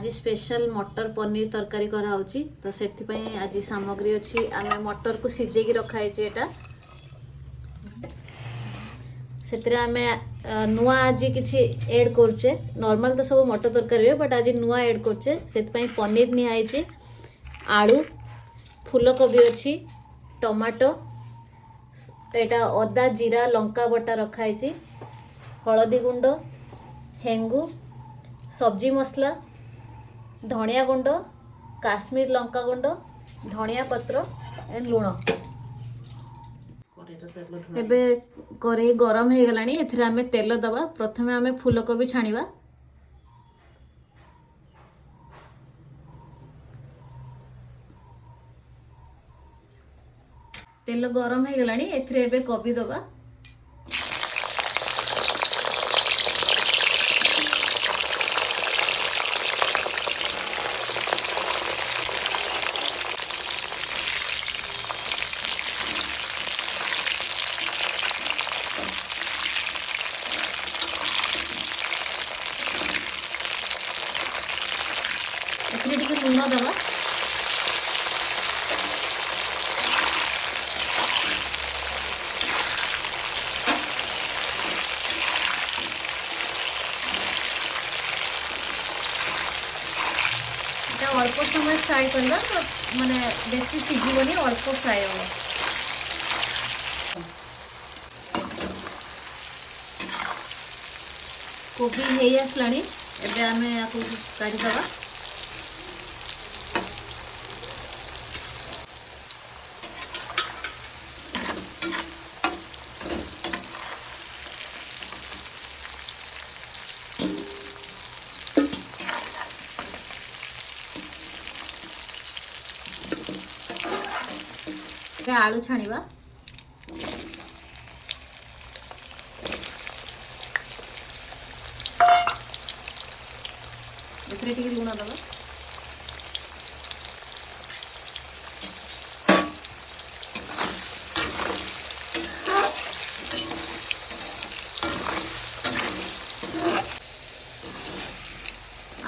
आज स्पेशल मटर पनीर तरकारी कराऊँगी तो से आज सामग्री अच्छी आम मटर को सिझे रखाई एटा से आम नुआ आज किसी एड करुचे नॉर्मल तो सब मटर तरकारी हुए बट आज नुआ एड करुचे से पनीर निहाई आलू फूलकोबी अच्छी टमाटो एटा अदा जीरा लंका बटा रखाई हलदी गुंड हेंगू सब्जी मसला धनिया गुंड काश्मीर लंका गुंड धनिया पत्र एंड लुण एबे कढ़ई गरम हो गलानी एथिरे आमे तेल दबा प्रथमे आमे फूलकोबी छाणीबा तेल गरम हो गलानी एथिरे एबे कोबी दबा एथिरे टिके लुण दबा अल्प समय फ्राए करवा माने बेसी सीझीबनी अल्प फ्राए हो कोबी हेई आसलानी एबे आमे याको काढी दबा आलू छाणीबा एथिरे टिके लुण दबा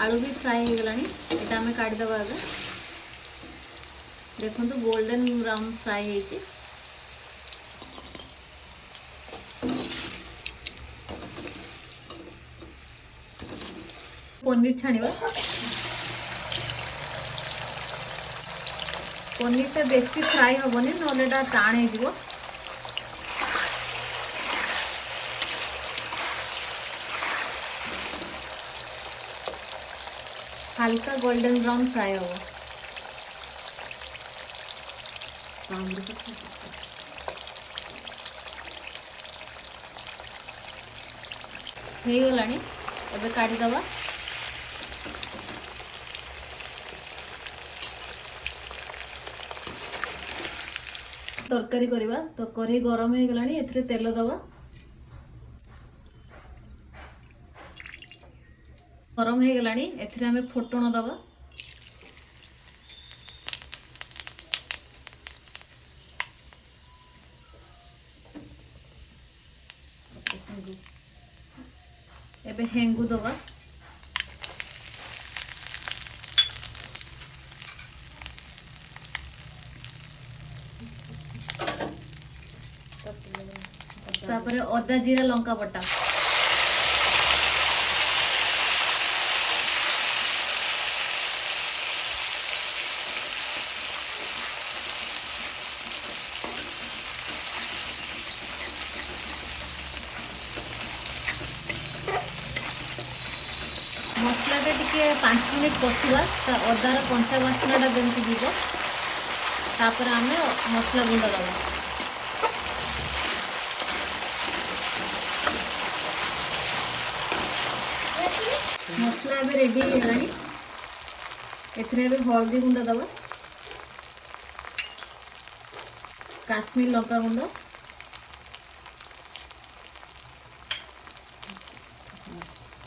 आलू भी फ्राए हो गलानी एटा हमें काट दबा आगे देखो तो गोल्डन ब्राउन फ्राए होइछि पनीर छाणीबा पनीर टा बेसी फ्राए होबनी नले टा टाण हे जिवो हल्का गोल्डन ब्राउन फ्राए होबो हे गलानी एबे काटी दबा तरकारी करबा तो कढ़ई गरम हो गलानी एथिरे तेल दबा गरम हो गलानी एथिरे हमें फोटण दबा एबे हेंगू दबा तापरे अदा जीरा लंका बटा मसला टिके 5 मिनट कषा अदार कंचा बास्नाटा जमी जीव तापर आम मसला गुंड दबा मसला एबे रेडी हो गलानी एथिरे एबे हल्दी गुंड दबा काश्मीर लंका गुंड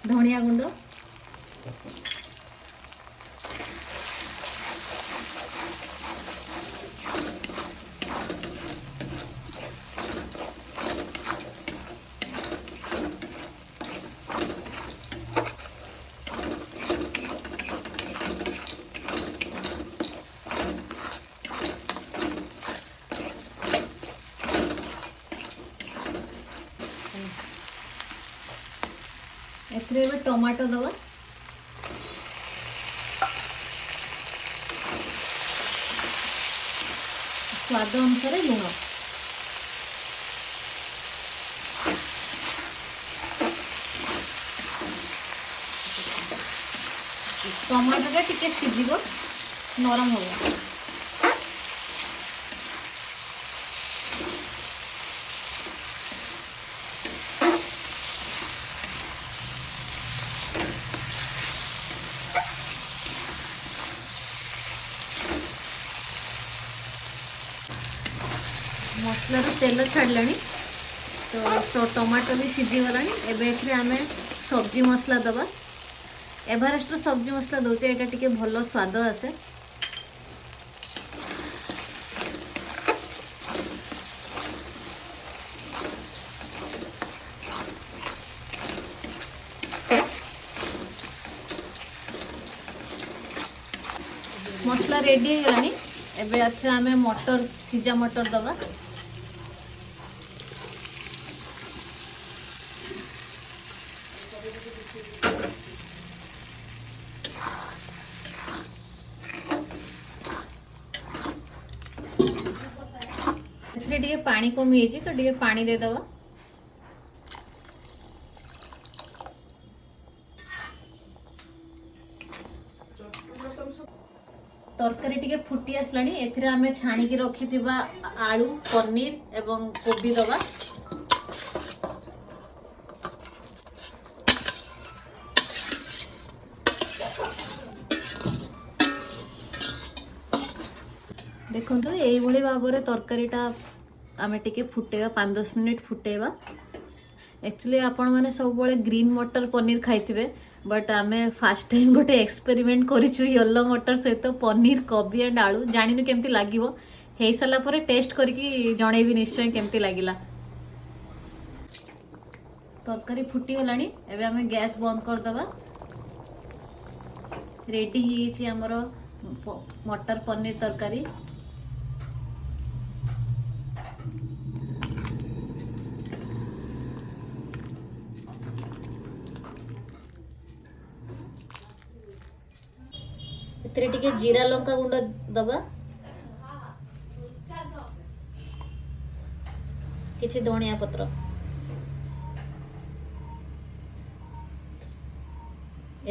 धनिया गुंड एथरे एबे टमाटो दवा स्वाद अनुसार लुण टमाटोटा टिके सिझिब नरम हो मसला तेल छाड़ला तो टमाटो भी सीझी गला एबे आम सब्जी मसला दबा एवरेस्ट सब्जी मसला दौचे यहाँ टे भल स्वाद आसे मसला रेडी हो गलानी एबे आम मटर सीझा मटर दबा टे पानी कमी है तो टे पानी दे दवा तरकारी टिके फुटी आसलानी एथिरे आमे छाणी की रखी आलू पनीर एवं कोबी दवा देखो यही भाव में तरकारीटा आमे टिके फुटेवा 5-10 मिनिट फुटेवा एक्चुअली आपण माने सब ग्रीन मटर पनीर खाइथिबे बट आमे फास्ट टाइम गोटे एक्सपेरिमेंट करिछु येलो मटर सहित पनीर कोबी एंड आलू जानिनु केमती लागिवो हे सला परे टेस्ट करके जणेबी निश्चय केमती लागिला तरकारी फुटी गलानी एबे आमे गैस बंद कर दबा रेडी हिची हमरो मटर पनीर तरकारी एथिरे टिके जीरा लंका गुंड दबा किछि धनिया पत्र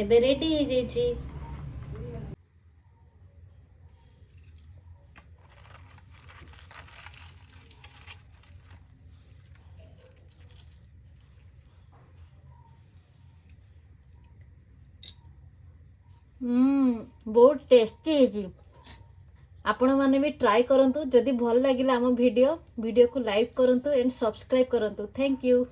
एबे रेडी हो जाइछि बहुत टेस्टी है आपण माने भी ट्राई करंतु जदि भल लागिला हम वीडियो को लाइक करंतु एंड सब्सक्राइब करंतु थैंक यू।